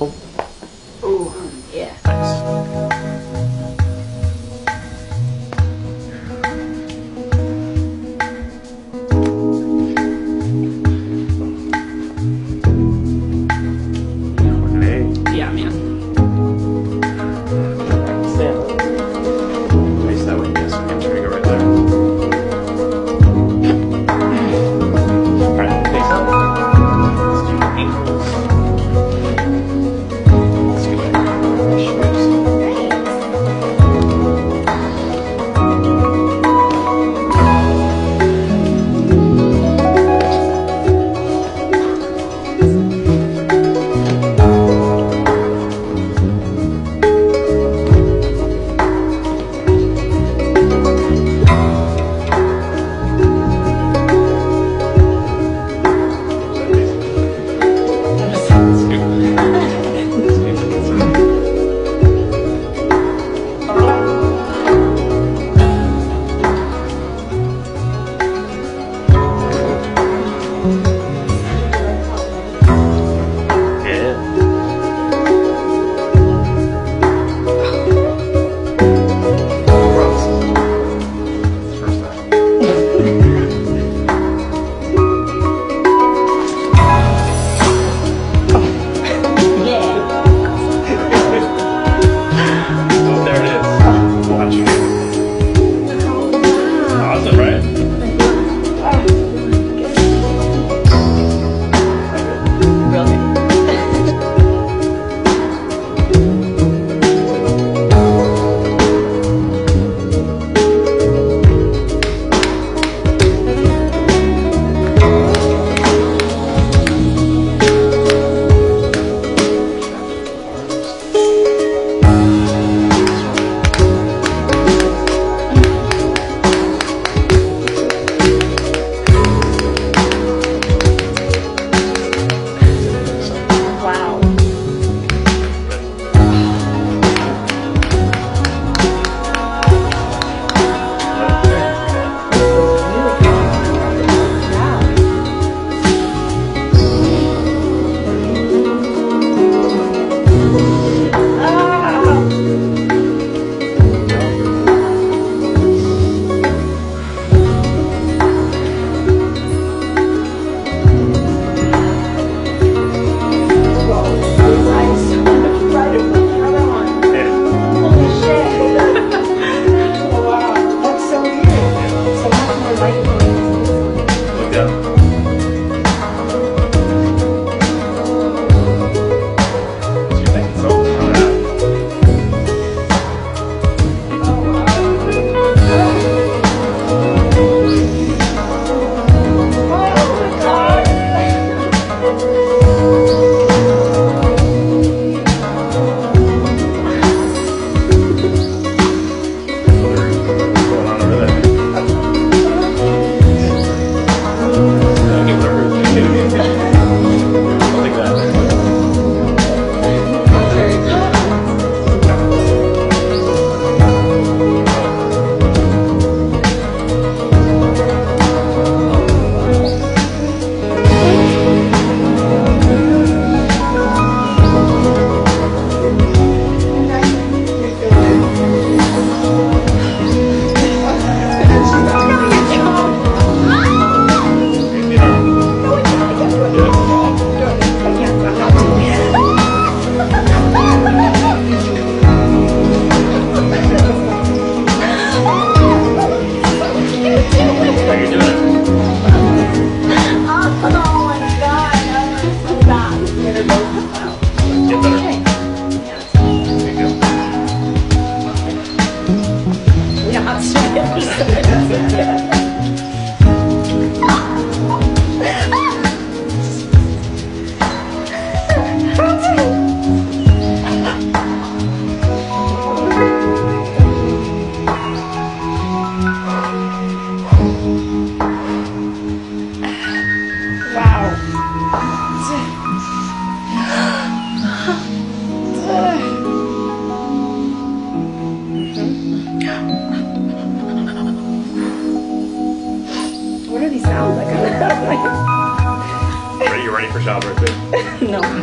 Pull. Ooh, yeah. Nice. Yeah, man. Stand up. Face that way, yes. Hamstring, go right there. Alright, face up. Let's do ankles. Let's do shoes.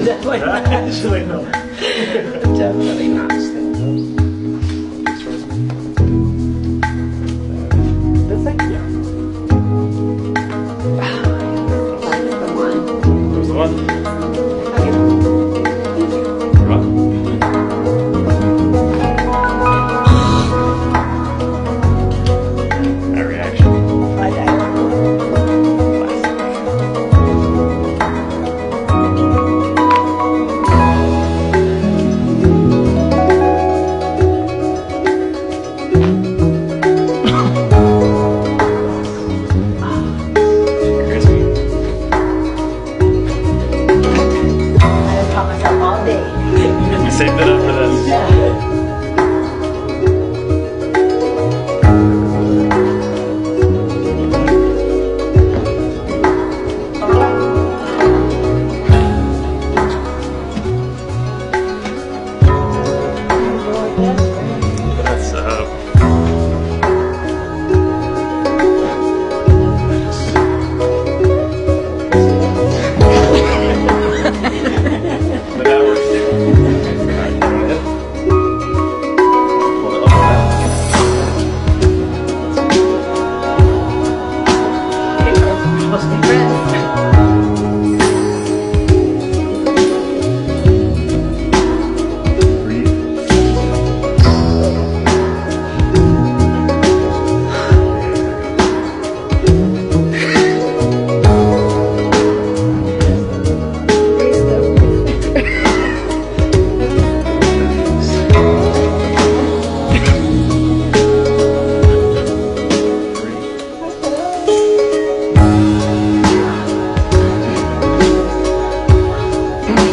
Definitely not. Actually, no. Definitely not. This thing? Yeah. That's the one. There's the one. Okay. You're welcome. That reaction. I died. Crispy. I taught myself all day. You saved it up for this. Yeah. What's up? But that works too. Alright, go ahead. Pull it up like Okay, girls, we're supposed to be friends. that. Breathe.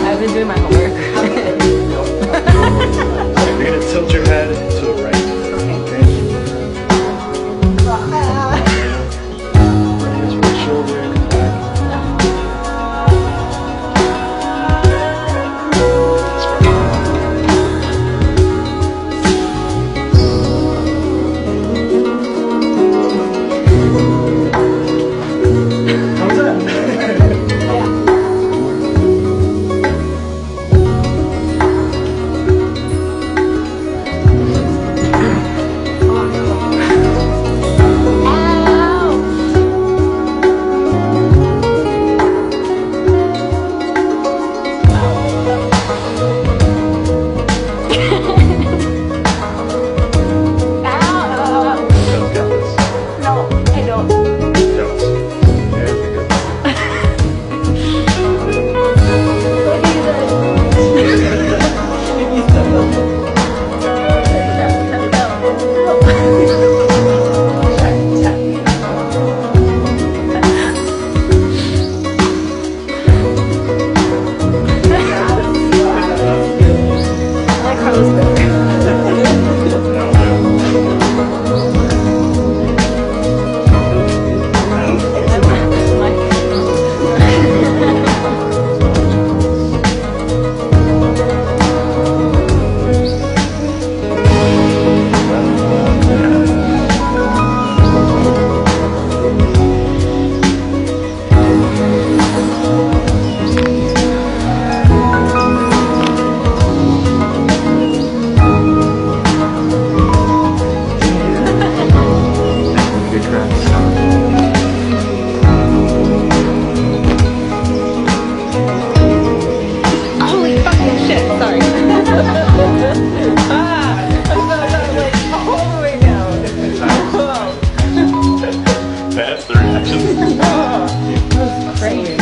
I've been doing my homework. You're gonna tilt your head to the right. Okay? Raise your shoulder, come back. That's right. How's that? Joe's got this. No, I don't. Joe's. Yeah, I think it's- I like Carlos better. No, Joe. Good cracks. Holy fucking shit, sorry. I felt that like all the way down. That's the reaction. That was crazy.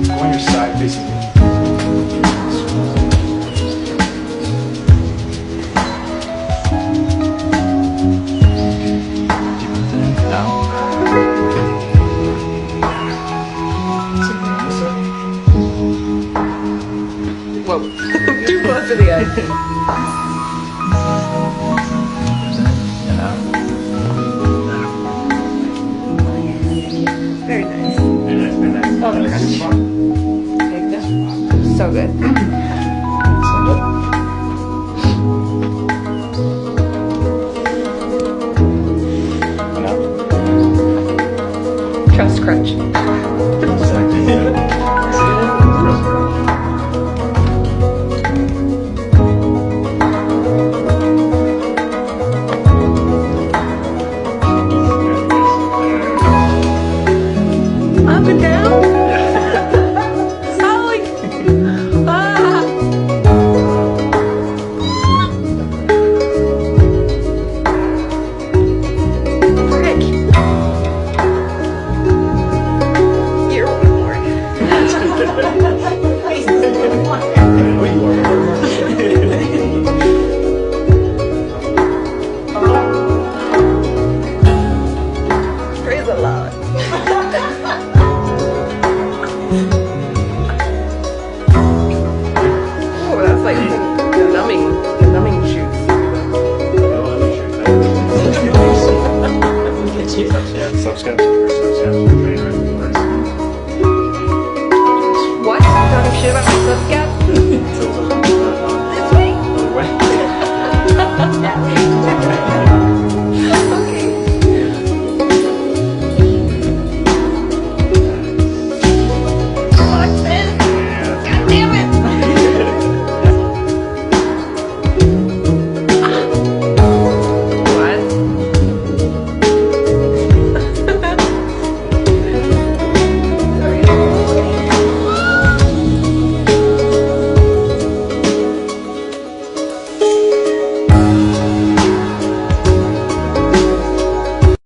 Go on your side facing me. Deep breath in, down. Same thing on this side. Whoa. Too close to the eye. And out. Very nice. Very nice, very nice. Oh, the crunch. So good.